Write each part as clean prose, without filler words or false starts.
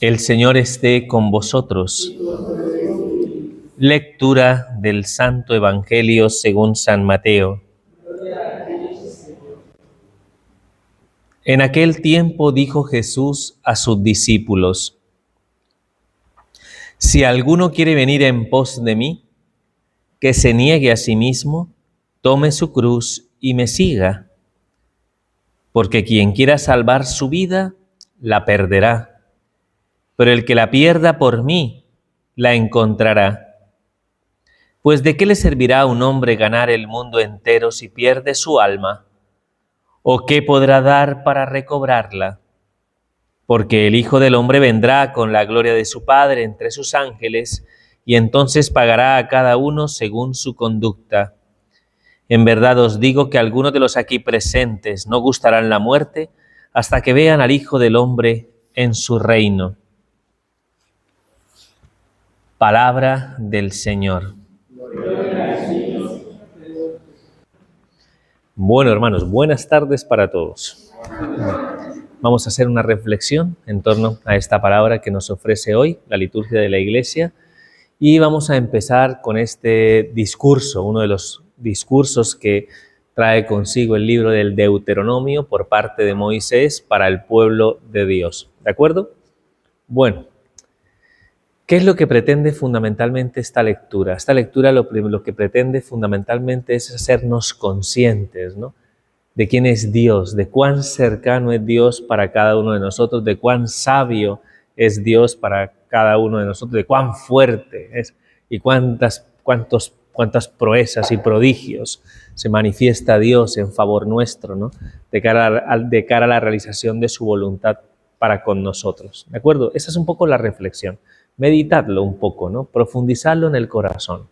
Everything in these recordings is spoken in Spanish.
El Señor esté con vosotros. Lectura del Santo Evangelio según San Mateo. En aquel tiempo dijo Jesús a sus discípulos: Si alguno quiere venir en pos de mí, que se niegue a sí mismo, tome su cruz y me siga. Porque quien quiera salvar su vida, la perderá. Pero el que la pierda por mí, la encontrará. Pues ¿de qué le servirá a un hombre ganar el mundo entero si pierde su alma? ¿O qué podrá dar para recobrarla? Porque el Hijo del Hombre vendrá con la gloria de su Padre entre sus ángeles, y entonces pagará a cada uno según su conducta. En verdad os digo que algunos de los aquí presentes no gustarán la muerte hasta que vean al Hijo del Hombre en su reino. Palabra del Señor. Bueno, hermanos, buenas tardes para todos. Vamos a hacer una reflexión en torno a esta palabra que nos ofrece hoy la liturgia de la Iglesia, y vamos a empezar con este discurso, uno de los discursos que trae consigo el libro del Deuteronomio por parte de Moisés para el pueblo de Dios. ¿De acuerdo? Bueno, ¿qué es lo que pretende fundamentalmente esta lectura? Esta lectura lo que pretende fundamentalmente es hacernos conscientes, ¿no?, de quién es Dios, de cuán cercano es Dios para cada uno de nosotros, de cuán sabio es Dios para cada uno de nosotros, de cuán fuerte es y cuántas proezas y prodigios se manifiesta Dios en favor nuestro, ¿no?, de cara a la realización de su voluntad para con nosotros. ¿De acuerdo? Esa es un poco la reflexión. Meditadlo un poco, ¿no? Profundizarlo en el corazón.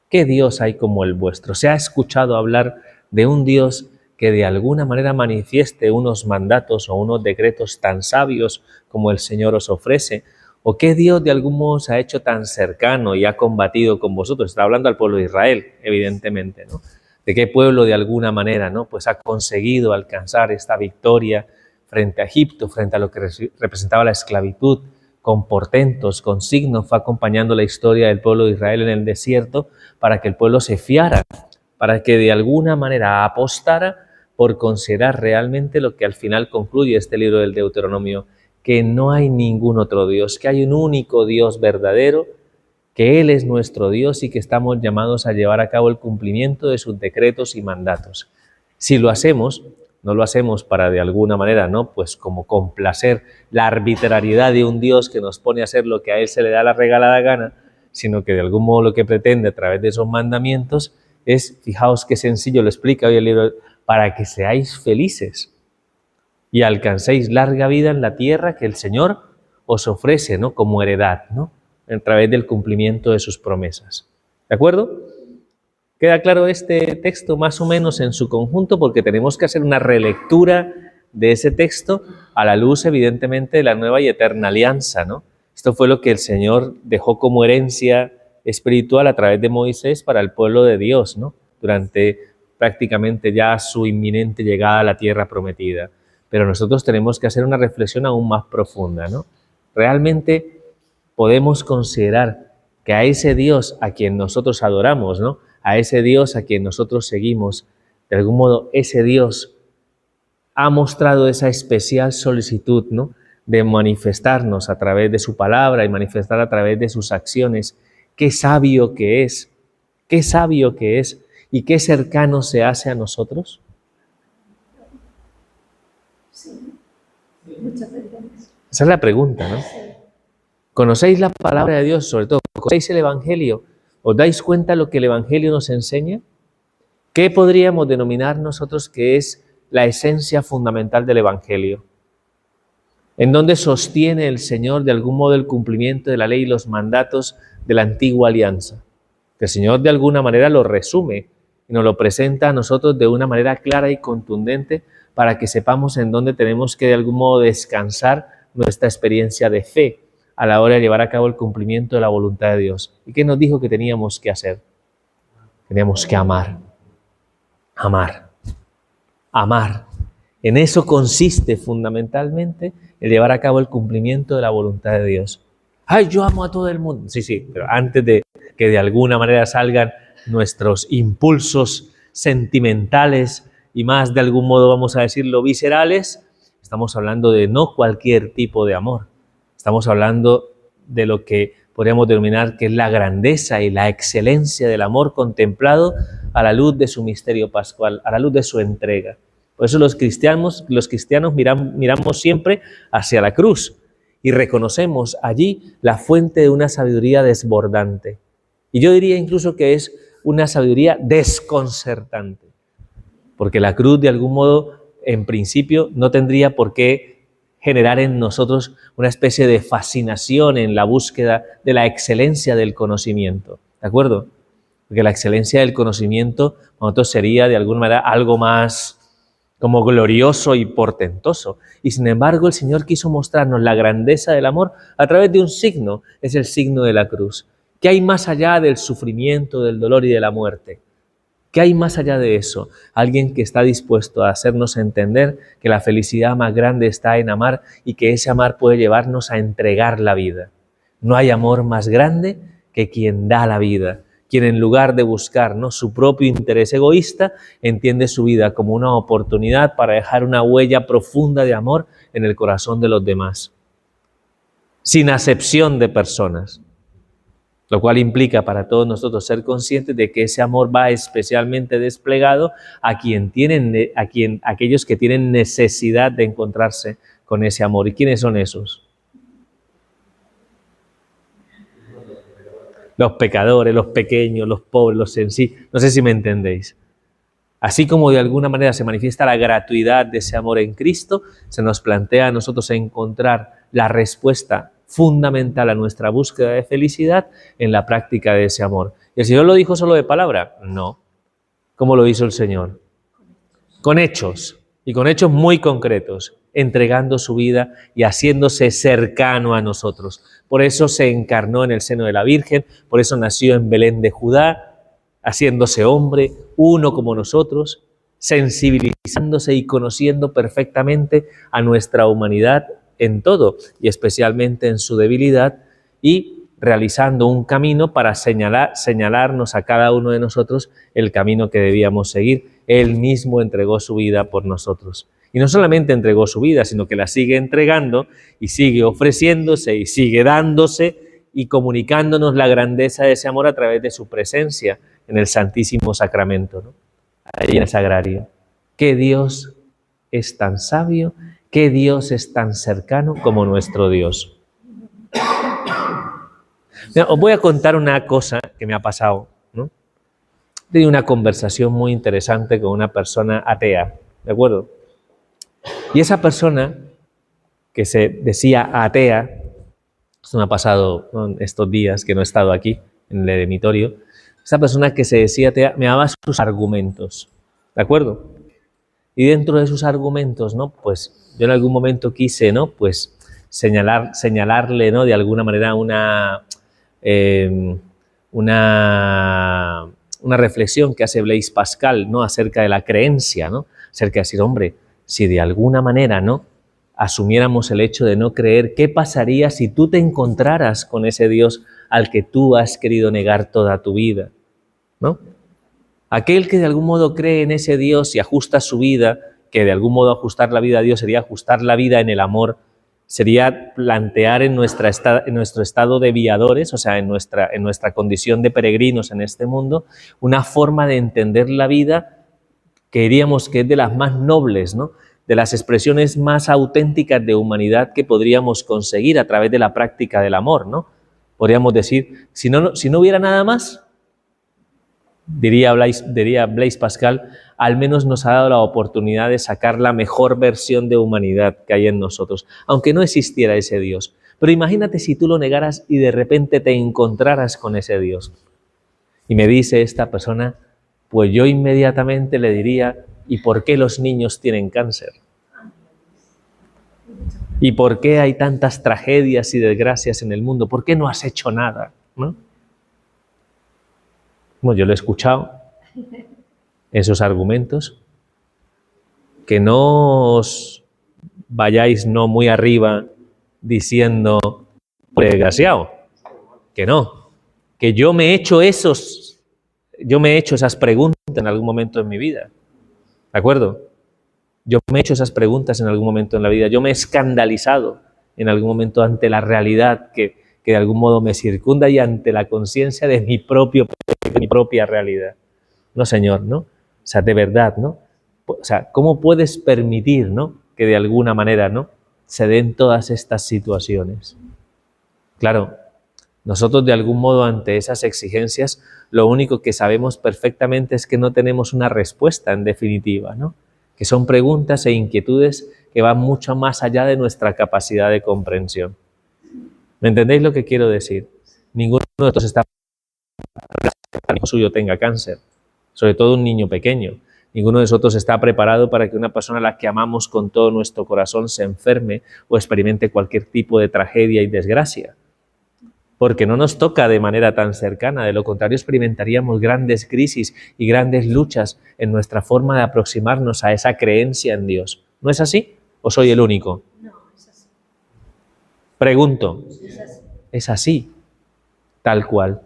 ¿Qué Dios hay como el vuestro? ¿Se ha escuchado hablar de un Dios que de alguna manera manifieste unos mandatos o unos decretos tan sabios como el Señor os ofrece? ¿O qué Dios de algún modo se ha hecho tan cercano y ha combatido con vosotros? Está hablando al pueblo de Israel, evidentemente, ¿no? ¿De qué pueblo de alguna manera, ¿no?, pues ha conseguido alcanzar esta victoria frente a Egipto, frente a lo que representaba la esclavitud? Con portentos, con signos, fue acompañando la historia del pueblo de Israel en el desierto para que el pueblo se fiara, para que de alguna manera apostara por considerar realmente lo que al final concluye este libro del Deuteronomio, que no hay ningún otro Dios, que hay un único Dios verdadero, que Él es nuestro Dios y que estamos llamados a llevar a cabo el cumplimiento de sus decretos y mandatos. Si lo hacemos, no lo hacemos para de alguna manera, ¿no?, pues como complacer la arbitrariedad de un Dios que nos pone a hacer lo que a Él se le da la regalada gana, sino que de algún modo lo que pretende a través de esos mandamientos es, fijaos qué sencillo lo explica hoy el libro, para que seáis felices y alcancéis larga vida en la tierra que el Señor os ofrece, ¿no?, como heredad, ¿no?, a través del cumplimiento de sus promesas. ¿De acuerdo? ¿Queda claro este texto más o menos en su conjunto? Porque tenemos que hacer una relectura de ese texto a la luz, evidentemente, de la nueva y eterna alianza, ¿no? Esto fue lo que el Señor dejó como herencia espiritual a través de Moisés para el pueblo de Dios, ¿no?, durante prácticamente ya su inminente llegada a la tierra prometida. Pero nosotros tenemos que hacer una reflexión aún más profunda, ¿no? Realmente podemos considerar que a ese Dios a quien nosotros adoramos, ¿no?, a ese Dios a quien nosotros seguimos, de algún modo ese Dios ha mostrado esa especial solicitud, ¿no?, de manifestarnos a través de su palabra y manifestar a través de sus acciones. Qué sabio que es y qué cercano se hace a nosotros. Sí, muchas veces. Esa es la pregunta, ¿no? ¿Conocéis la palabra de Dios? Sobre todo, ¿conocéis el Evangelio? ¿Os dais cuenta de lo que el Evangelio nos enseña? ¿Qué podríamos denominar nosotros que es la esencia fundamental del Evangelio? ¿En dónde sostiene el Señor de algún modo el cumplimiento de la ley y los mandatos de la antigua alianza? Que el Señor de alguna manera lo resume y nos lo presenta a nosotros de una manera clara y contundente para que sepamos en dónde tenemos que de algún modo descansar nuestra experiencia de fe a la hora de llevar a cabo el cumplimiento de la voluntad de Dios. ¿Y qué nos dijo que teníamos que hacer? Teníamos que amar. En eso consiste fundamentalmente el llevar a cabo el cumplimiento de la voluntad de Dios. ¡Ay, yo amo a todo el mundo! Sí, pero antes de que de alguna manera salgan nuestros impulsos sentimentales y más de algún modo, vamos a decirlo, viscerales, estamos hablando de no cualquier tipo de amor. Estamos hablando de lo que podríamos denominar que es la grandeza y la excelencia del amor contemplado a la luz de su misterio pascual, a la luz de su entrega. Por eso los cristianos miramos siempre hacia la cruz y reconocemos allí la fuente de una sabiduría desbordante. Y yo diría incluso que es una sabiduría desconcertante, porque la cruz de algún modo, en principio, no tendría por qué generar en nosotros una especie de fascinación en la búsqueda de la excelencia del conocimiento, ¿de acuerdo? Porque la excelencia del conocimiento para nosotros sería de alguna manera algo más como glorioso y portentoso. Y sin embargo el Señor quiso mostrarnos la grandeza del amor a través de un signo, es el signo de la cruz. ¿Qué hay más allá del sufrimiento, del dolor y de la muerte? ¿Qué hay más allá de eso? Alguien que está dispuesto a hacernos entender que la felicidad más grande está en amar y que ese amar puede llevarnos a entregar la vida. No hay amor más grande que quien da la vida, quien en lugar de buscar, ¿no?, su propio interés egoísta, entiende su vida como una oportunidad para dejar una huella profunda de amor en el corazón de los demás, sin acepción de personas. Lo cual implica para todos nosotros ser conscientes de que ese amor va especialmente desplegado a aquellos que tienen necesidad de encontrarse con ese amor. ¿Y quiénes son esos? Los pecadores, los pequeños, los pobres, los sencillos. No sé si me entendéis. Así como de alguna manera se manifiesta la gratuidad de ese amor en Cristo, se nos plantea a nosotros encontrar la respuesta fundamental a nuestra búsqueda de felicidad en la práctica de ese amor. ¿Y el Señor lo dijo solo de palabra? No. ¿Cómo lo hizo el Señor? Con hechos, y con hechos muy concretos, entregando su vida y haciéndose cercano a nosotros. Por eso se encarnó en el seno de la Virgen, por eso nació en Belén de Judá, haciéndose hombre, uno como nosotros, sensibilizándose y conociendo perfectamente a nuestra humanidad en todo, y especialmente en su debilidad, y realizando un camino para señalarnos a cada uno de nosotros el camino que debíamos seguir. Él mismo entregó su vida por nosotros. Y no solamente entregó su vida, sino que la sigue entregando y sigue ofreciéndose y sigue dándose y comunicándonos la grandeza de ese amor a través de su presencia en el Santísimo Sacramento, ¿no? Ahí en el sagrario. ¿Qué Dios es tan sabio? ¿Qué Dios es tan cercano como nuestro Dios? Mira, os voy a contar una cosa que me ha pasado, ¿no? He tenido una conversación muy interesante con una persona atea, ¿de acuerdo? Y esa persona que se decía atea, esto me ha pasado, ¿no?, estos días que no he estado aquí en el eremitorio, esa persona que se decía atea me daba sus argumentos, ¿de acuerdo? Y dentro de sus argumentos, ¿no?, pues yo en algún momento quise, ¿no?, pues señalarle, ¿no?, de alguna manera una reflexión que hace Blaise Pascal, ¿no?, acerca de la creencia, ¿no?, acerca de decir, hombre, si de alguna manera, ¿no?, asumiéramos el hecho de no creer, ¿qué pasaría si tú te encontraras con ese Dios al que tú has querido negar toda tu vida, ¿no? Aquel que de algún modo cree en ese Dios y ajusta su vida, que de algún modo ajustar la vida a Dios sería ajustar la vida en el amor, sería plantear en nuestro estado de viadores, o sea, en nuestra condición de peregrinos en este mundo, una forma de entender la vida que diríamos que es de las más nobles, ¿no?, de las expresiones más auténticas de humanidad que podríamos conseguir a través de la práctica del amor, ¿no? Podríamos decir, si no hubiera nada más, diría Blaise Pascal, al menos nos ha dado la oportunidad de sacar la mejor versión de humanidad que hay en nosotros, aunque no existiera ese Dios. Pero imagínate si tú lo negaras y de repente te encontraras con ese Dios. Y me dice esta persona, pues yo inmediatamente le diría, ¿y por qué los niños tienen cáncer? ¿Y por qué hay tantas tragedias y desgracias en el mundo? ¿Por qué no has hecho nada? ¿No? Bueno, yo lo he escuchado, esos argumentos, que no os vayáis no muy arriba diciendo, desgraciado, que no, que yo me he hecho esas preguntas en algún momento en mi vida, ¿de acuerdo? Yo me he hecho esas preguntas en algún momento en la vida, yo me he escandalizado en algún momento ante la realidad que de algún modo me circunda y ante la conciencia de mi propia realidad. No, Señor, ¿no? O sea, de verdad, ¿no? O sea, ¿cómo puedes permitir, ¿no?, que de alguna manera, ¿no?, se den todas estas situaciones? Claro, nosotros de algún modo ante esas exigencias, lo único que sabemos perfectamente es que no tenemos una respuesta en definitiva, ¿no? Que son preguntas e inquietudes que van mucho más allá de nuestra capacidad de comprensión. ¿Me entendéis lo que quiero decir? Ninguno de nosotros está preparado para que el hijo suyo tenga cáncer, sobre todo un niño pequeño. Ninguno de nosotros está preparado para que una persona a la que amamos con todo nuestro corazón se enferme o experimente cualquier tipo de tragedia y desgracia. Porque no nos toca de manera tan cercana, de lo contrario experimentaríamos grandes crisis y grandes luchas en nuestra forma de aproximarnos a esa creencia en Dios. ¿No es así? ¿O soy el único? No, es así. Pregunto, Es así. es así, tal cual.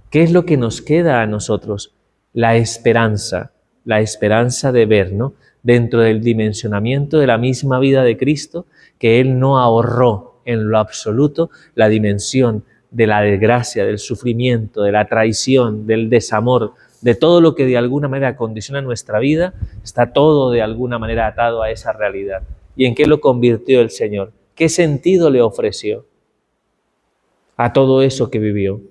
¿Qué es lo que nos queda a nosotros? La esperanza de ver, ¿no?, dentro del dimensionamiento de la misma vida de Cristo, que Él no ahorró en lo absoluto la dimensión de la desgracia, del sufrimiento, de la traición, del desamor, de todo lo que de alguna manera condiciona nuestra vida, está todo de alguna manera atado a esa realidad. ¿Y en qué lo convirtió el Señor? ¿Qué sentido le ofreció a todo eso que vivió?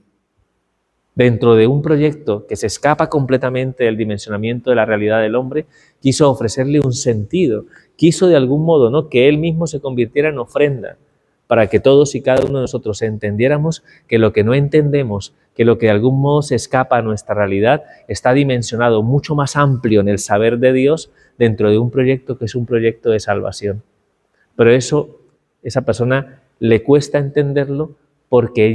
Dentro de un proyecto que se escapa completamente del dimensionamiento de la realidad del hombre, quiso ofrecerle un sentido, quiso de algún modo, ¿no?, que Él mismo se convirtiera en ofrenda, para que todos y cada uno de nosotros entendiéramos que lo que no entendemos, que lo que de algún modo se escapa a nuestra realidad, está dimensionado mucho más amplio en el saber de Dios dentro de un proyecto que es un proyecto de salvación. Pero eso, esa persona le cuesta entenderlo porque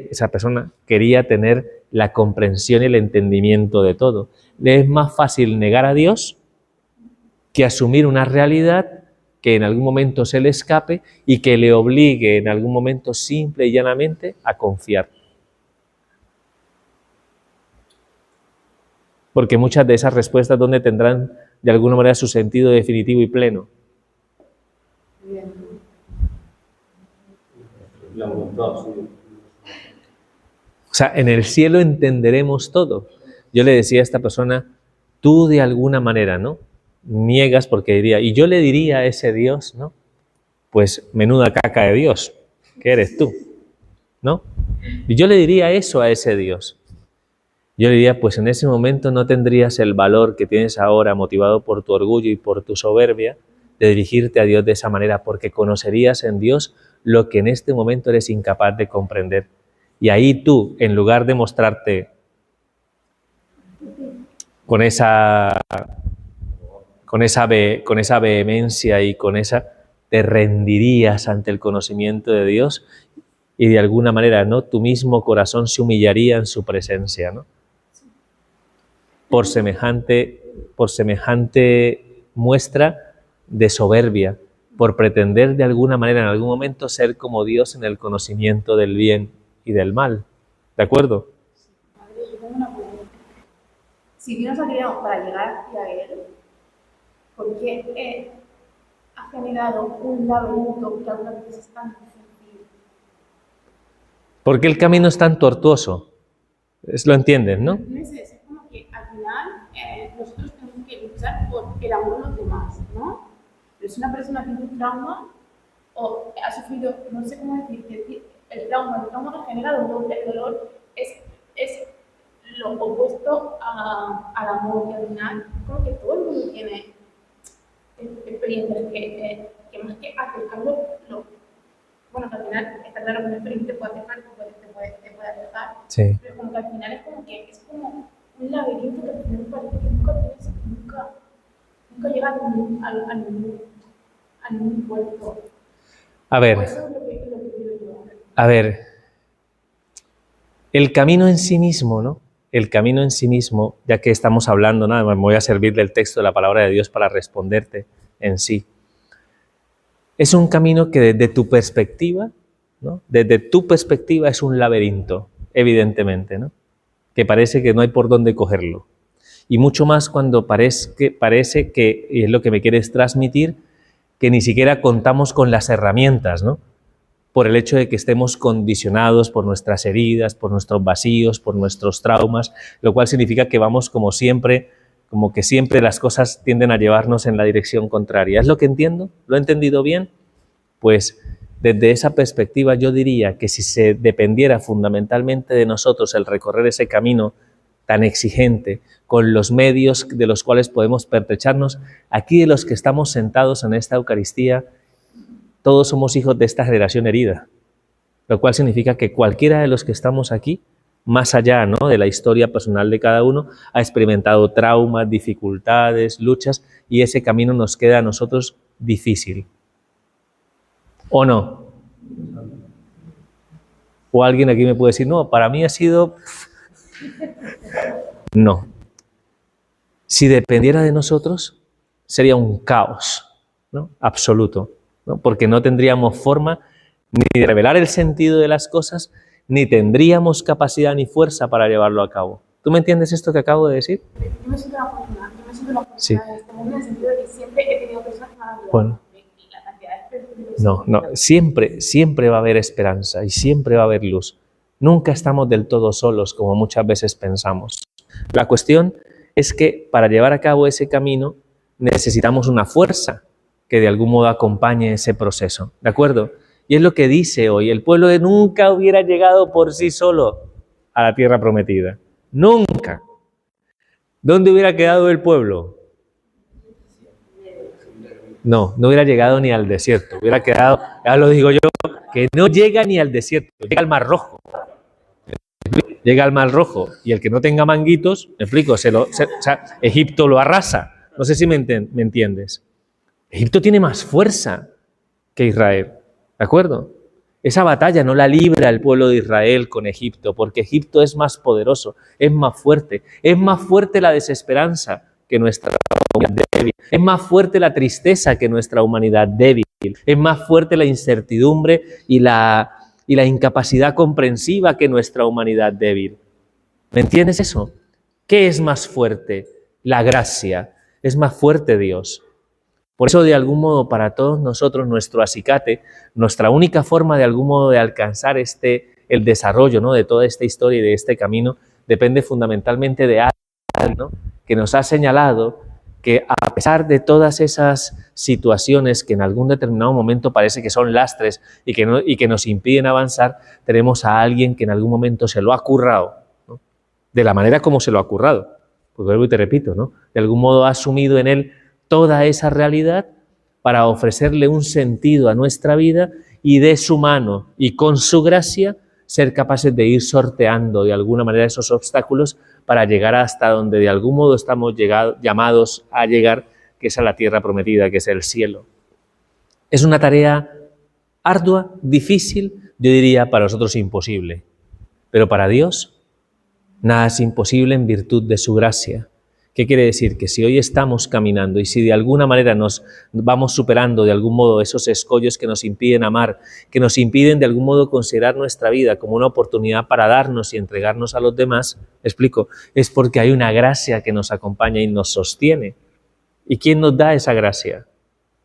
esa persona quería tener la comprensión y el entendimiento de todo. Le es más fácil negar a Dios que asumir una realidad que en algún momento se le escape y que le obligue en algún momento simple y llanamente a confiar. Porque muchas de esas respuestas, ¿dónde tendrán de alguna manera su sentido definitivo y pleno? O sea, en el cielo entenderemos todo. Yo le decía a esta persona, tú de alguna manera, ¿no?, niegas porque diría, y yo le diría a ese Dios, ¿no?, pues menuda caca de Dios, que eres tú, ¿no? Y yo le diría eso a ese Dios. Yo le diría, pues en ese momento no tendrías el valor que tienes ahora, motivado por tu orgullo y por tu soberbia, de dirigirte a Dios de esa manera, porque conocerías en Dios lo que en este momento eres incapaz de comprender. Y ahí tú, en lugar de mostrarte con esa vehemencia y te rendirías ante el conocimiento de Dios y de alguna manera, ¿no?, tu mismo corazón se humillaría en su presencia, ¿no?, por semejante muestra de soberbia, por pretender de alguna manera en algún momento ser como Dios en el conocimiento del bien y del mal. ¿De acuerdo? Madre, yo tengo una pregunta. Si Dios ha creado para llegar hacia Él, ¿por qué ha generado un laberinto que algunas veces es tan difícil? ¿Por qué el camino es tan tortuoso? Lo entienden, ¿no? No es eso, es como que al final nosotros tenemos que luchar por el amor a los demás, ¿no? Pero si una persona tiene un trauma o ha sufrido, no sé cómo decir, el trauma nos genera dolor, el dolor es lo opuesto al amor, y al final, como que todo el mundo tiene experiencias que más que acercarlo, bueno, que al final está claro que una experiencia te puede acercar, te puede alejar, Sí. pero como que al final es como un laberinto que al final parece que nunca llega a ningún puerto. A ver. Pues eso es lo que quiero yo. A ver, el camino en sí mismo, ¿no?, el camino en sí mismo, ya que estamos hablando, nada más me voy a servir del texto de la palabra de Dios para responderte en sí. Es un camino que desde tu perspectiva, ¿no? Desde tu perspectiva es un laberinto, evidentemente, ¿no? Que parece que no hay por dónde cogerlo. Y mucho más cuando parece que, y es lo que me quieres transmitir, que ni siquiera contamos con las herramientas, ¿no? Por el hecho de que estemos condicionados por nuestras heridas, por nuestros vacíos, por nuestros traumas, lo cual significa que vamos como que siempre las cosas tienden a llevarnos en la dirección contraria. ¿Es lo que entiendo? ¿Lo he entendido bien? Pues desde esa perspectiva yo diría que si se dependiera fundamentalmente de nosotros el recorrer ese camino tan exigente, con los medios de los cuales podemos pertrecharnos, aquí de los que estamos sentados en esta Eucaristía, todos somos hijos de esta generación herida, lo cual significa que cualquiera de los que estamos aquí, más allá, ¿no?, de la historia personal de cada uno, ha experimentado traumas, dificultades, luchas, y ese camino nos queda a nosotros difícil. ¿O no? O alguien aquí me puede decir, no, para mí ha sido... No. Si dependiera de nosotros, sería un caos, ¿no?, absoluto, ¿no? Porque no tendríamos forma ni de revelar el sentido de las cosas, ni tendríamos capacidad ni fuerza para llevarlo a cabo. ¿Tú me entiendes esto que acabo de decir? Yo me siento la fortuna, Sí. de este mundo en el sentido de que siempre he tenido personas que me han ayudado. Bueno. La cantidad de personas. No, siempre va a haber esperanza y siempre va a haber luz. Nunca estamos del todo solos, como muchas veces pensamos. La cuestión es que para llevar a cabo ese camino necesitamos una fuerza que de algún modo acompañe ese proceso, ¿de acuerdo? Y es lo que dice hoy, el pueblo de nunca hubiera llegado por sí solo a la tierra prometida. Nunca. ¿Dónde hubiera quedado el pueblo? No hubiera llegado ni al desierto, hubiera quedado, ya lo digo yo, que no llega ni al desierto, llega al Mar Rojo. Llega al Mar Rojo y el que no tenga manguitos, me explico, Egipto lo arrasa. No sé si me entiendes. Egipto tiene más fuerza que Israel, ¿de acuerdo? Esa batalla no la libra el pueblo de Israel con Egipto, porque Egipto es más poderoso, es más fuerte la desesperanza que nuestra humanidad débil, es más fuerte la tristeza que nuestra humanidad débil, es más fuerte la incertidumbre y la incapacidad comprensiva que nuestra humanidad débil. ¿Me entiendes eso? ¿Qué es más fuerte? La gracia. Es más fuerte Dios. Por eso, de algún modo, para todos nosotros, nuestro acicate, nuestra única forma de algún modo de alcanzar el desarrollo, ¿no?, de toda esta historia y de este camino, depende fundamentalmente de alguien, ¿no?, que nos ha señalado que a pesar de todas esas situaciones que en algún determinado momento parece que son lastres y que nos impiden avanzar, tenemos a alguien que en algún momento se lo ha currado, ¿no?, de la manera como se lo ha currado. Pues vuelvo y te repito, ¿no?, de algún modo ha asumido en él toda esa realidad para ofrecerle un sentido a nuestra vida y de su mano y con su gracia ser capaces de ir sorteando de alguna manera esos obstáculos para llegar hasta donde de algún modo estamos llamados a llegar, que es a la tierra prometida, que es el cielo. Es una tarea ardua, difícil, yo diría para nosotros imposible, pero para Dios nada es imposible en virtud de su gracia. ¿Qué quiere decir? Que si hoy estamos caminando y si de alguna manera nos vamos superando de algún modo esos escollos que nos impiden amar, que nos impiden de algún modo considerar nuestra vida como una oportunidad para darnos y entregarnos a los demás, explico, es porque hay una gracia que nos acompaña y nos sostiene. ¿Y quién nos da esa gracia?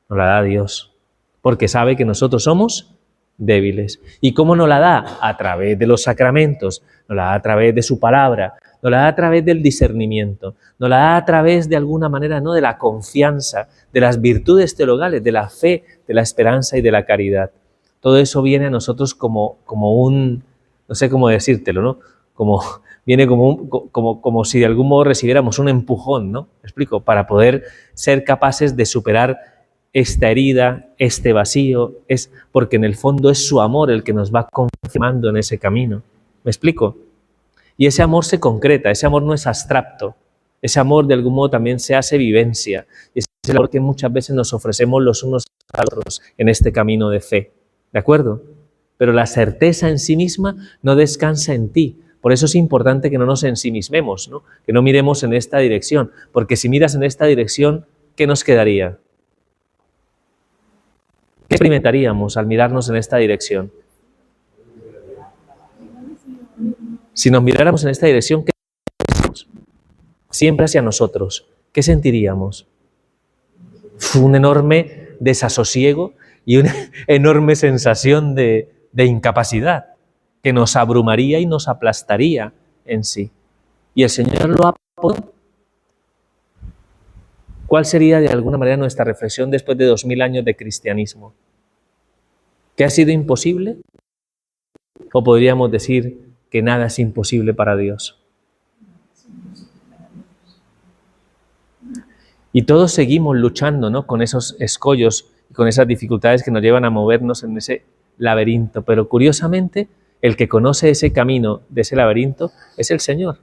Nos la da Dios, porque sabe que nosotros somos débiles. ¿Y cómo nos la da? A través de los sacramentos, nos la da a través de su palabra, nos la da a través del discernimiento, nos la da a través de alguna manera, ¿no?, de la confianza, de las virtudes teologales, de la fe, de la esperanza y de la caridad. Todo eso viene a nosotros como un, no sé cómo decírtelo, ¿no?, viene como si de algún modo recibiéramos un empujón, ¿no? ¿Me explico? Para poder ser capaces de superar esta herida, este vacío, es porque en el fondo es su amor el que nos va confirmando en ese camino. ¿Me explico? Y ese amor se concreta, ese amor no es abstracto, ese amor de algún modo también se hace vivencia. Y es el amor que muchas veces nos ofrecemos los unos a los otros en este camino de fe, ¿de acuerdo? Pero la certeza en sí misma no descansa en ti, Por eso es importante que no nos ensimismemos, ¿no? Que no miremos en esta dirección, porque si miras en esta dirección, ¿qué nos quedaría? ¿Qué experimentaríamos al mirarnos en esta dirección? Si nos miráramos en esta dirección, ¿qué sentiríamos? Siempre hacia nosotros. ¿Qué sentiríamos? Un enorme desasosiego y una enorme sensación de incapacidad que nos abrumaría y nos aplastaría en sí. Y el Señor lo ha podido. ¿Cuál sería de alguna manera nuestra reflexión después de 2000 años de cristianismo? ¿Que ha sido imposible? ¿O podríamos decir que nada es imposible para Dios? Y todos seguimos luchando, ¿no?, con esos escollos y con esas dificultades que nos llevan a movernos en ese laberinto. Pero curiosamente, el que conoce ese camino de ese laberinto es el Señor.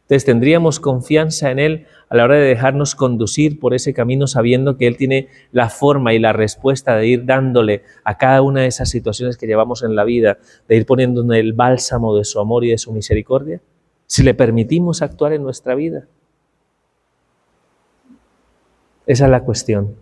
Entonces tendríamos confianza en Él a la hora de dejarnos conducir por ese camino, sabiendo que Él tiene la forma y la respuesta de ir dándole a cada una de esas situaciones que llevamos en la vida, de ir poniendo en el bálsamo de su amor y de su misericordia, si le permitimos actuar en nuestra vida. Esa es la cuestión.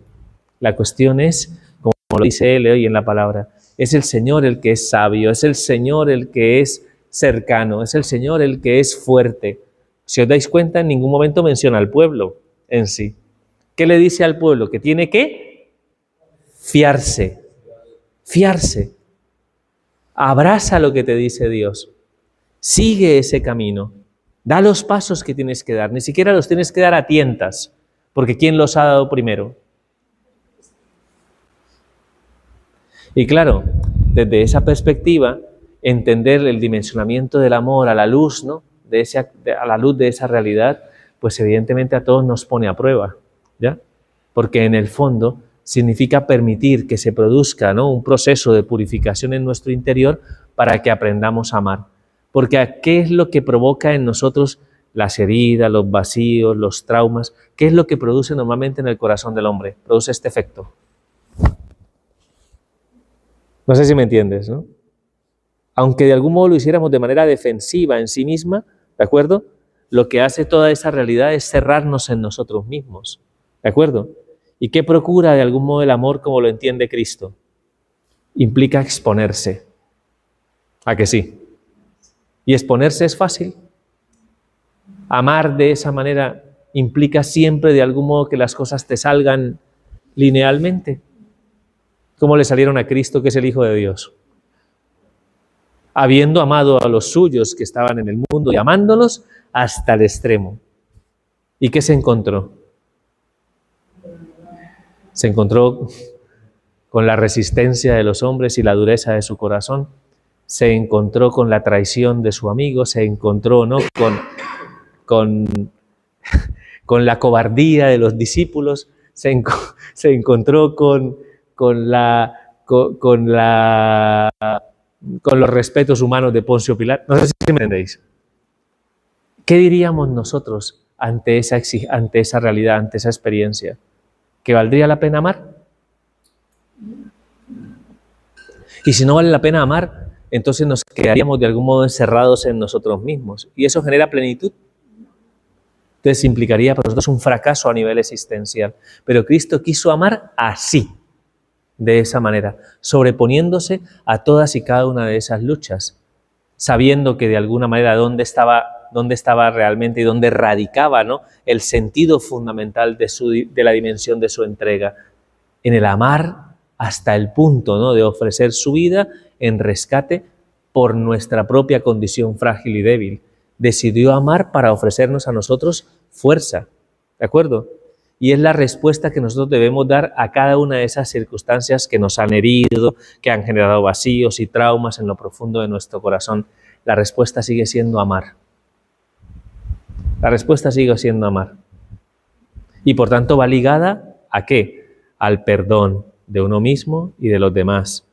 La cuestión es, como lo dice Él hoy en la palabra, es el Señor el que es sabio, es el Señor el que es cercano, es el Señor el que es fuerte. Si os dais cuenta, en ningún momento menciona al pueblo en sí. ¿Qué le dice al pueblo? Que tiene que fiarse. Fiarse. Abraza lo que te dice Dios. Sigue ese camino. Da los pasos que tienes que dar. Ni siquiera los tienes que dar a tientas, porque ¿quién los ha dado primero? Y claro, desde esa perspectiva, entender el dimensionamiento del amor a la luz, ¿no?, a la luz de esa realidad, pues evidentemente a todos nos pone a prueba, ¿ya? Porque en el fondo significa permitir que se produzca, ¿no?, un proceso de purificación en nuestro interior para que aprendamos a amar. Porque ¿qué es lo que provoca en nosotros las heridas, los vacíos, los traumas? ¿Qué es lo que produce normalmente en el corazón del hombre? Produce este efecto. No sé si me entiendes, ¿no? Aunque de algún modo lo hiciéramos de manera defensiva en sí misma, ¿de acuerdo? Lo que hace toda esa realidad es cerrarnos en nosotros mismos, ¿de acuerdo? ¿Y qué procura de algún modo el amor como lo entiende Cristo? Implica exponerse. ¿A que sí? ¿Y exponerse es fácil? Amar de esa manera implica siempre de algún modo que las cosas te salgan linealmente. ¿Cómo le salieron a Cristo, que es el Hijo de Dios? Habiendo amado a los suyos que estaban en el mundo y amándolos hasta el extremo. ¿Y qué se encontró? Se encontró con la resistencia de los hombres y la dureza de su corazón. Se encontró con la traición de su amigo, se encontró, ¿no?, con la cobardía de los discípulos, se encontró con los respetos humanos de Poncio Pilato. No sé si me entendéis. ¿Qué diríamos nosotros ante esa realidad, ante esa experiencia? ¿Que valdría la pena amar? Y si no vale la pena amar, entonces nos quedaríamos de algún modo encerrados en nosotros mismos. ¿Y eso genera plenitud? Entonces implicaría para nosotros un fracaso a nivel existencial. Pero Cristo quiso amar así, de esa manera, sobreponiéndose a todas y cada una de esas luchas, sabiendo que de alguna manera dónde estaba realmente y dónde radicaba, ¿no?, el sentido fundamental de la dimensión de su entrega, en el amar hasta el punto, ¿no?, de ofrecer su vida en rescate por nuestra propia condición frágil y débil. Decidió amar para ofrecernos a nosotros fuerza, ¿de acuerdo? Y es la respuesta que nosotros debemos dar a cada una de esas circunstancias que nos han herido, que han generado vacíos y traumas en lo profundo de nuestro corazón. La respuesta sigue siendo amar. La respuesta sigue siendo amar. Y por tanto va ligada ¿a qué? Al perdón de uno mismo y de los demás,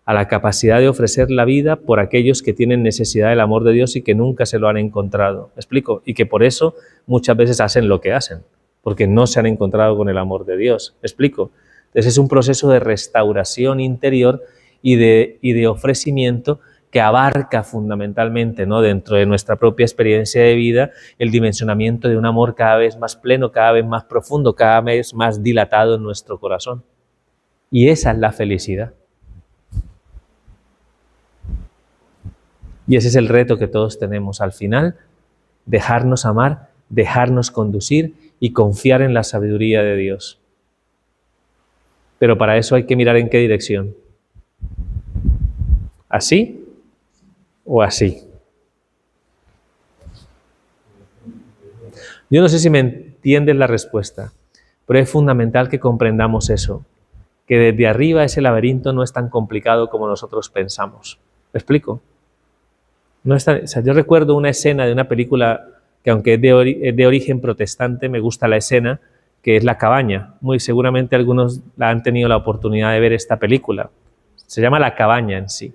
a la capacidad de ofrecer la vida por aquellos que tienen necesidad del amor de Dios y que nunca se lo han encontrado. ¿Me explico? Y que por eso muchas veces hacen lo que hacen, porque no se han encontrado con el amor de Dios. ¿Me explico? Entonces es un proceso de restauración interior y de ofrecimiento que abarca fundamentalmente, ¿no?, dentro de nuestra propia experiencia de vida, el dimensionamiento de un amor cada vez más pleno, cada vez más profundo, cada vez más dilatado en nuestro corazón. Y esa es la felicidad. Y ese es el reto que todos tenemos al final, dejarnos amar, dejarnos conducir y confiar en la sabiduría de Dios. Pero para eso hay que mirar en qué dirección. ¿Así o así? Yo no sé si me entiendes la respuesta, pero es fundamental que comprendamos eso, que desde arriba ese laberinto no es tan complicado como nosotros pensamos. ¿Me explico? No es tan, o sea, yo recuerdo una escena de una película que, aunque es de origen protestante, me gusta la escena, que es La cabaña. Muy seguramente algunos la han tenido la oportunidad de ver esta película. Se llama La cabaña en sí.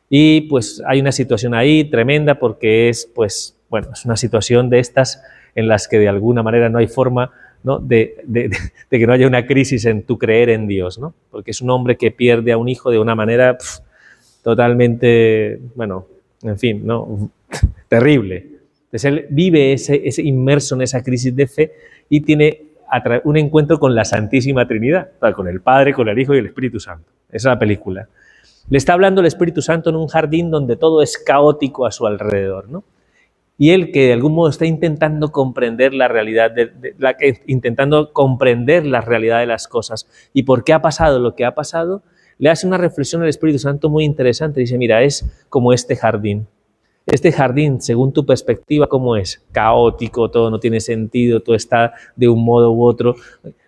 Y pues hay una situación ahí tremenda porque es, pues, bueno, es una situación de estas en las que de alguna manera no hay forma, ¿no?, de que no haya una crisis en tu creer en Dios, ¿no? Porque es un hombre que pierde a un hijo de una manera totalmente, bueno, en fin, ¿no?, terrible. Entonces él vive ese inmerso en esa crisis de fe y tiene un encuentro con la Santísima Trinidad, con el Padre, con el Hijo y el Espíritu Santo. Esa es la película. Le está hablando el Espíritu Santo en un jardín donde todo es caótico a su alrededor, ¿no? Y él, que de algún modo está intentando comprender la realidad, intentando comprender la realidad de las cosas y por qué ha pasado lo que ha pasado, le hace una reflexión al Espíritu Santo muy interesante. Dice, mira, es como este jardín. Este jardín, según tu perspectiva, ¿cómo es? Caótico, todo no tiene sentido, todo está de un modo u otro,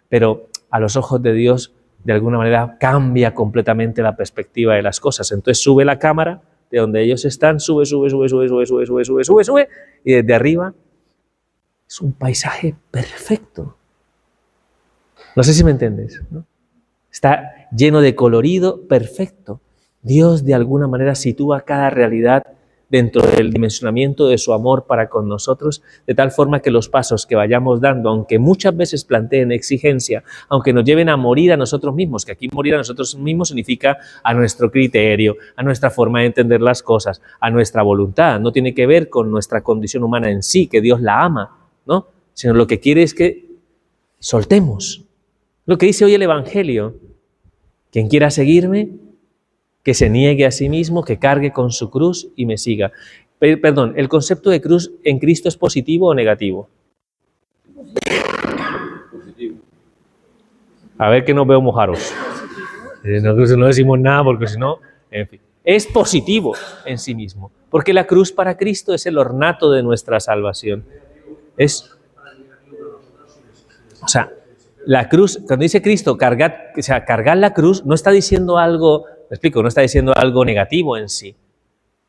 pero a los ojos de Dios, de alguna manera, cambia completamente la perspectiva de las cosas. Entonces sube la cámara de donde ellos están, sube, y desde arriba es un paisaje perfecto. No sé si me entiendes, ¿no? Está lleno de colorido perfecto. Dios de alguna manera sitúa cada realidad dentro del dimensionamiento de su amor para con nosotros, de tal forma que los pasos que vayamos dando, aunque muchas veces planteen exigencia, aunque nos lleven a morir a nosotros mismos, que aquí morir a nosotros mismos significa a nuestro criterio, a nuestra forma de entender las cosas, a nuestra voluntad, no tiene que ver con nuestra condición humana en sí, que Dios la ama, ¿no?, sino lo que quiere es que soltemos. Lo que dice hoy el Evangelio: quien quiera seguirme, que se niegue a sí mismo, que cargue con su cruz y me siga. Perdón, ¿el concepto de cruz en Cristo es positivo o negativo? Positivo. A ver, que no veo mojaros. No decimos nada porque si no, en fin. Es positivo en sí mismo, porque la cruz para Cristo es el ornato de nuestra salvación. O sea, la cruz, cuando dice Cristo, cargar la cruz, no está diciendo algo, me explico, no está diciendo algo negativo en sí.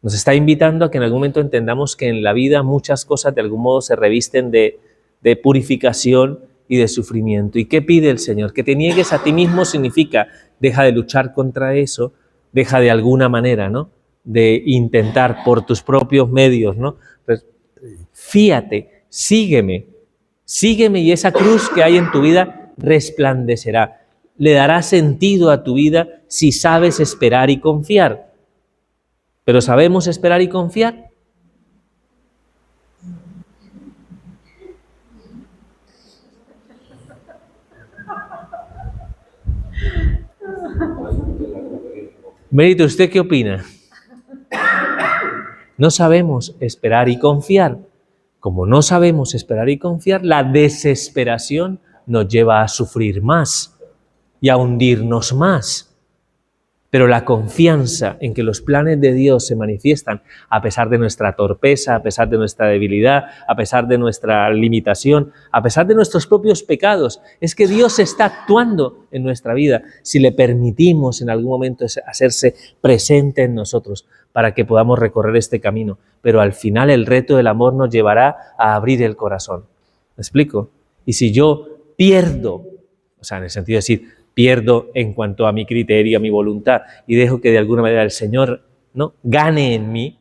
Nos está invitando a que en algún momento entendamos que en la vida muchas cosas de algún modo se revisten de purificación y de sufrimiento. ¿Y qué pide el Señor? Que te niegues a ti mismo significa, deja de luchar contra eso, deja de alguna manera, ¿no?, de intentar por tus propios medios, ¿no? Pues, fíate, sígueme y esa cruz que hay en tu vida resplandecerá. Le dará sentido a tu vida si sabes esperar y confiar. ¿Pero sabemos esperar y confiar? Benito, ¿usted qué opina? No sabemos esperar y confiar. Como no sabemos esperar y confiar, la desesperación nos lleva a sufrir más y a hundirnos más. Pero la confianza en que los planes de Dios se manifiestan a pesar de nuestra torpeza, a pesar de nuestra debilidad, a pesar de nuestra limitación, a pesar de nuestros propios pecados, es que Dios está actuando en nuestra vida si le permitimos en algún momento hacerse presente en nosotros para que podamos recorrer este camino. Pero al final el reto del amor nos llevará a abrir el corazón. ¿Me explico? Y si yo pierdo, o sea, en el sentido de decir, pierdo en cuanto a mi criterio, a mi voluntad, y dejo que de alguna manera el Señor, ¿no?, gane en mí,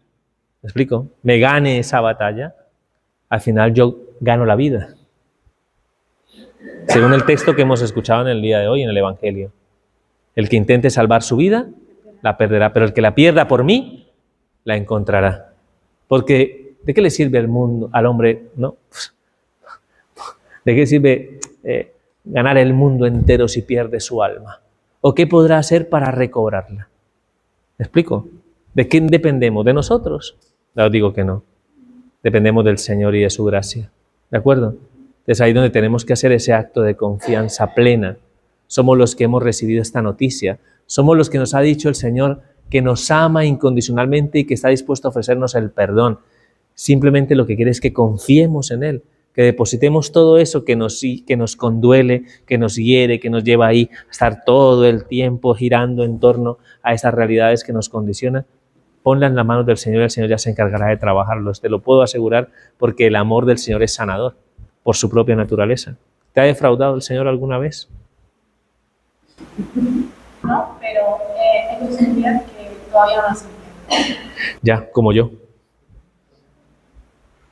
¿me explico?, me gane esa batalla, al final yo gano la vida. Según el texto que hemos escuchado en el día de hoy en el Evangelio. El que intente salvar su vida, la perderá, pero el que la pierda por mí, la encontrará. Porque, ¿de qué le sirve al mundo, al hombre, no? ¿De qué sirve ganar el mundo entero si pierde su alma? ¿O qué podrá hacer para recobrarla? ¿Me explico? ¿De quién dependemos? ¿De nosotros? Ya os digo que no. Dependemos del Señor y de su gracia. ¿De acuerdo? Es ahí donde tenemos que hacer ese acto de confianza plena. Somos los que hemos recibido esta noticia. Somos los que nos ha dicho el Señor que nos ama incondicionalmente y que está dispuesto a ofrecernos el perdón. Simplemente lo que quiere es que confiemos en Él, que depositemos todo eso que nos conduele, que nos hiere, que nos lleva ahí a estar todo el tiempo girando en torno a esas realidades que nos condicionan. Ponla en las manos del Señor y el Señor ya se encargará de trabajarlos. Te lo puedo asegurar porque el amor del Señor es sanador por su propia naturaleza. ¿Te ha defraudado el Señor alguna vez? No, pero hay posibilidad que todavía no se entiende. Ya, como yo.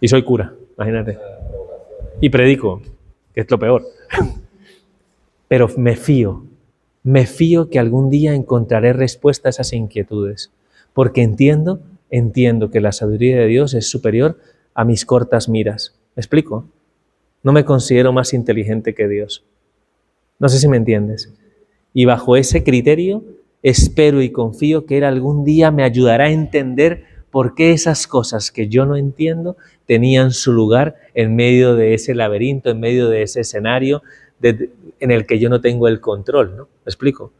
Y soy cura, imagínate. Y predico, que es lo peor. Pero me fío que algún día encontraré respuesta a esas inquietudes. Porque entiendo que la sabiduría de Dios es superior a mis cortas miras. ¿Me explico? No me considero más inteligente que Dios. No sé si me entiendes. Y bajo ese criterio, espero y confío que Él algún día me ayudará a entender por qué esas cosas que yo no entiendo tenían su lugar en medio de ese laberinto, en medio de ese escenario en el que yo no tengo el control, ¿no? ¿Me explico?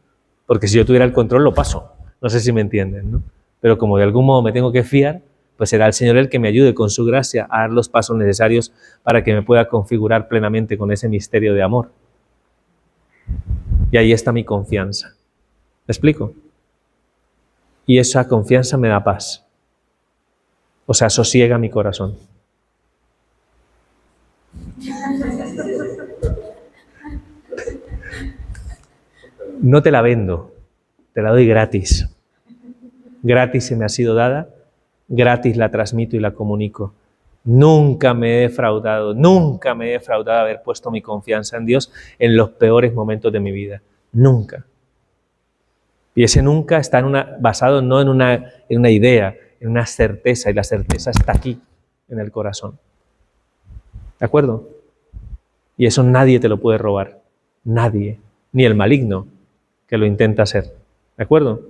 Porque si yo tuviera el control, lo paso. No sé si me entienden, ¿no? Pero como de algún modo me tengo que fiar, pues será el Señor el que me ayude con su gracia a dar los pasos necesarios para que me pueda configurar plenamente con ese misterio de amor. Y ahí está mi confianza. ¿Me explico? Y esa confianza me da paz. O sea, sosiega mi corazón. No te la vendo, te la doy gratis. Gratis se me ha sido dada, gratis la transmito y la comunico. Nunca me he defraudado haber puesto mi confianza en Dios en los peores momentos de mi vida. Nunca. Y ese nunca está basado no en una idea, en una certeza, y la certeza está aquí, en el corazón. ¿De acuerdo? Y eso nadie te lo puede robar. Nadie. Ni el maligno que lo intenta hacer. ¿De acuerdo?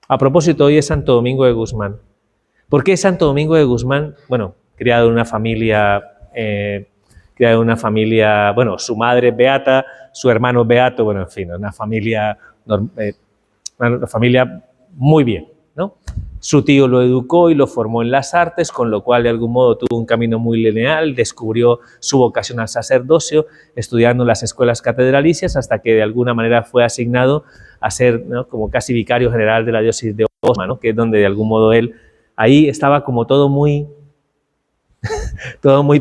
A propósito, hoy es Santo Domingo de Guzmán. ¿Por qué Santo Domingo de Guzmán? Bueno, criado en una familia, bueno, su madre es beata, su hermano es beato, bueno, en fin, una familia muy bien, ¿no? Su tío lo educó y lo formó en las artes, con lo cual de algún modo tuvo un camino muy lineal, descubrió su vocación al sacerdocio, estudiando en las escuelas catedralicias, hasta que de alguna manera fue asignado a ser, ¿no?, como casi vicario general de la diócesis de Osma, ¿no?, que es donde de algún modo él, ahí estaba como todo muy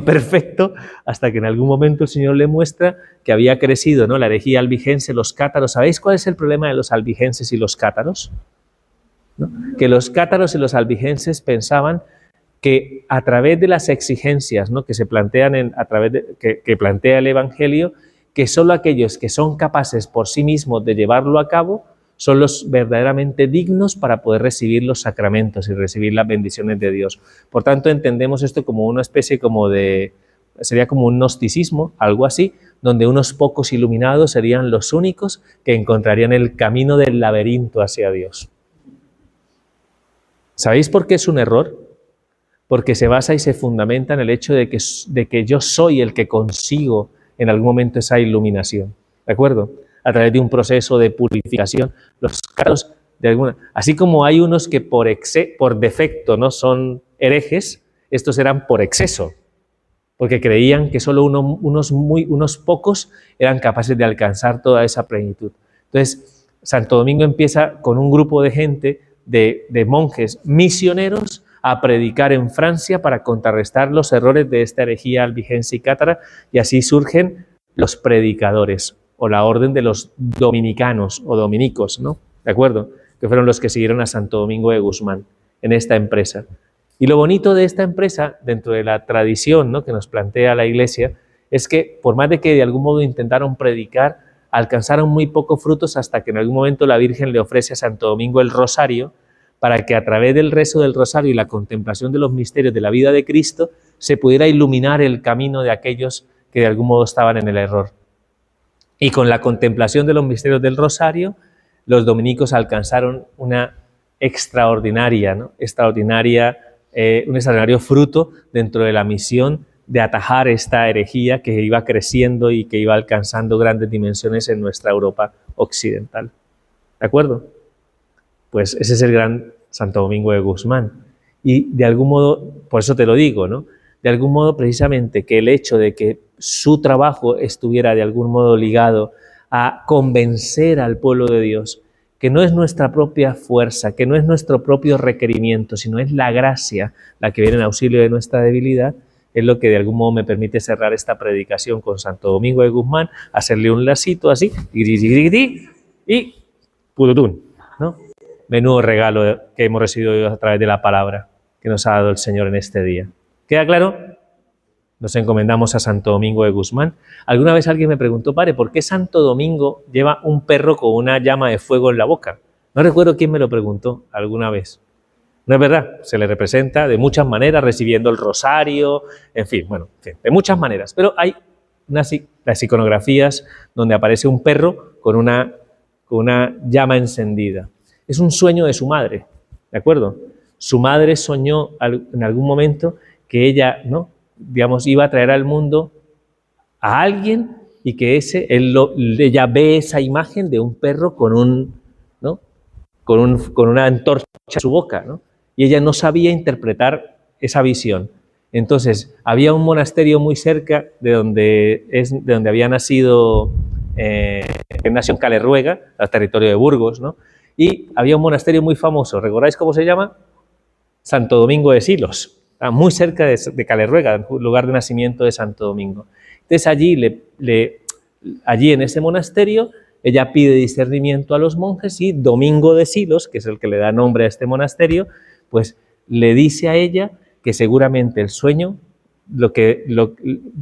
perfecto, hasta que en algún momento el Señor le muestra que había crecido, ¿no?, la herejía albigense, los cátaros. ¿Sabéis cuál es el problema de los albigenses y los cátaros? ¿No? Que los cátaros y los albigenses pensaban que a través de las exigencias, ¿no?, que se plantean que plantea el Evangelio, que solo aquellos que son capaces por sí mismos de llevarlo a cabo son los verdaderamente dignos para poder recibir los sacramentos y recibir las bendiciones de Dios. Por tanto, entendemos esto como una especie sería como un gnosticismo, algo así, donde unos pocos iluminados serían los únicos que encontrarían el camino del laberinto hacia Dios. ¿Sabéis por qué es un error? Porque se basa y se fundamenta en el hecho de que yo soy el que consigo en algún momento esa iluminación, ¿de acuerdo? A través de un proceso de purificación. Los cátaros, así como hay unos que por defecto no son herejes, estos eran por exceso, porque creían que solo unos pocos eran capaces de alcanzar toda esa plenitud. Entonces, Santo Domingo empieza con un grupo de gente, de monjes misioneros, a predicar en Francia para contrarrestar los errores de esta herejía albigense y cátara, y así surgen los predicadores, o la orden de los dominicanos o dominicos, ¿no? ¿De acuerdo? Que fueron los que siguieron a Santo Domingo de Guzmán en esta empresa. Y lo bonito de esta empresa, dentro de la tradición, ¿no?, que nos plantea la Iglesia, es que por más de que de algún modo intentaron predicar, alcanzaron muy pocos frutos hasta que en algún momento la Virgen le ofrece a Santo Domingo el rosario para que a través del rezo del rosario y la contemplación de los misterios de la vida de Cristo se pudiera iluminar el camino de aquellos que de algún modo estaban en el error. Y con la contemplación de los misterios del rosario, los dominicos alcanzaron una extraordinaria, un extraordinario fruto dentro de la misión de atajar esta herejía que iba creciendo y que iba alcanzando grandes dimensiones en nuestra Europa occidental. ¿De acuerdo? Pues ese es el gran Santo Domingo de Guzmán. Y de algún modo, por eso te lo digo, ¿no? De algún modo, precisamente, que el hecho de que su trabajo estuviera de algún modo ligado a convencer al pueblo de Dios que no es nuestra propia fuerza, que no es nuestro propio requerimiento, sino es la gracia la que viene en auxilio de nuestra debilidad, es lo que de algún modo me permite cerrar esta predicación con Santo Domingo de Guzmán, hacerle un lacito así, y purutún, ¿no? Menudo regalo que hemos recibido a través de la palabra que nos ha dado el Señor en este día. ¿Queda claro? Nos encomendamos a Santo Domingo de Guzmán. Alguna vez alguien me preguntó, padre, ¿por qué Santo Domingo lleva un perro con una llama de fuego en la boca? No recuerdo quién me lo preguntó alguna vez. No es verdad, se le representa de muchas maneras, recibiendo el rosario, en fin, de muchas maneras. Pero hay las iconografías donde aparece un perro con una llama encendida. Es un sueño de su madre, ¿de acuerdo? Su madre soñó en algún momento que ella, ¿no?, digamos, iba a traer al mundo a alguien y que ella ve esa imagen de un perro con una antorcha en su boca, ¿no? Y ella no sabía interpretar esa visión. Entonces, había un monasterio muy cerca de donde había nacido, nació en Calerruega, al territorio de Burgos, ¿no? Y había un monasterio muy famoso, ¿recordáis cómo se llama? Santo Domingo de Silos, muy cerca de Calerruega, lugar de nacimiento de Santo Domingo. Entonces allí en ese monasterio, ella pide discernimiento a los monjes y Domingo de Silos, que es el que le da nombre a este monasterio, pues le dice a ella que seguramente el sueño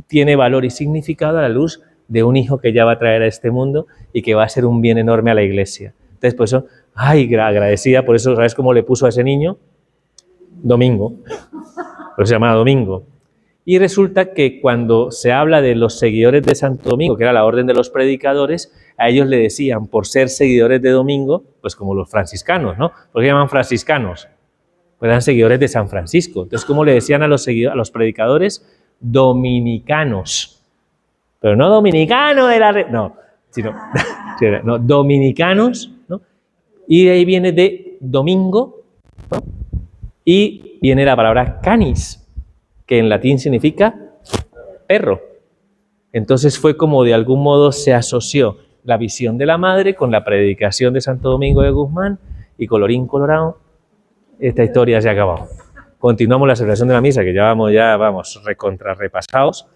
tiene valor y significado a la luz de un hijo que ella va a traer a este mundo y que va a ser un bien enorme a la Iglesia. Entonces, por eso, agradecida, por eso, ¿sabes cómo le puso a ese niño? Domingo, por eso se llamaba Domingo. Y resulta que cuando se habla de los seguidores de Santo Domingo, que era la orden de los predicadores, a ellos le decían, por ser seguidores de Domingo, pues como los franciscanos, ¿no? ¿Por qué llaman franciscanos? Pues eran seguidores de San Francisco. Entonces, ¿cómo le decían a los predicadores? Dominicanos. Pero no dominicano de la red, no, sino no, dominicanos, ¿no? Y de ahí viene de domingo, ¿no? Y viene la palabra canis, que en latín significa perro. Entonces fue como de algún modo se asoció la visión de la madre con la predicación de Santo Domingo de Guzmán y colorín colorado, esta historia se ha acabado. Continuamos la celebración de la misa, que ya vamos repasados,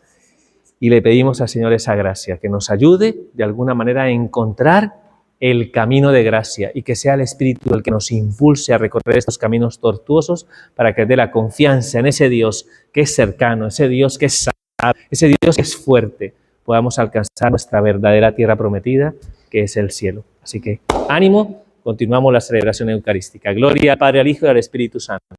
y le pedimos al Señor esa gracia, que nos ayude de alguna manera a encontrar el camino de gracia y que sea el Espíritu el que nos impulse a recorrer estos caminos tortuosos para que dé la confianza en ese Dios que es cercano, ese Dios que es sabio, ese Dios que es fuerte, podamos alcanzar nuestra verdadera tierra prometida, que es el cielo. Así que ánimo, continuamos la celebración eucarística. Gloria al Padre, al Hijo y al Espíritu Santo.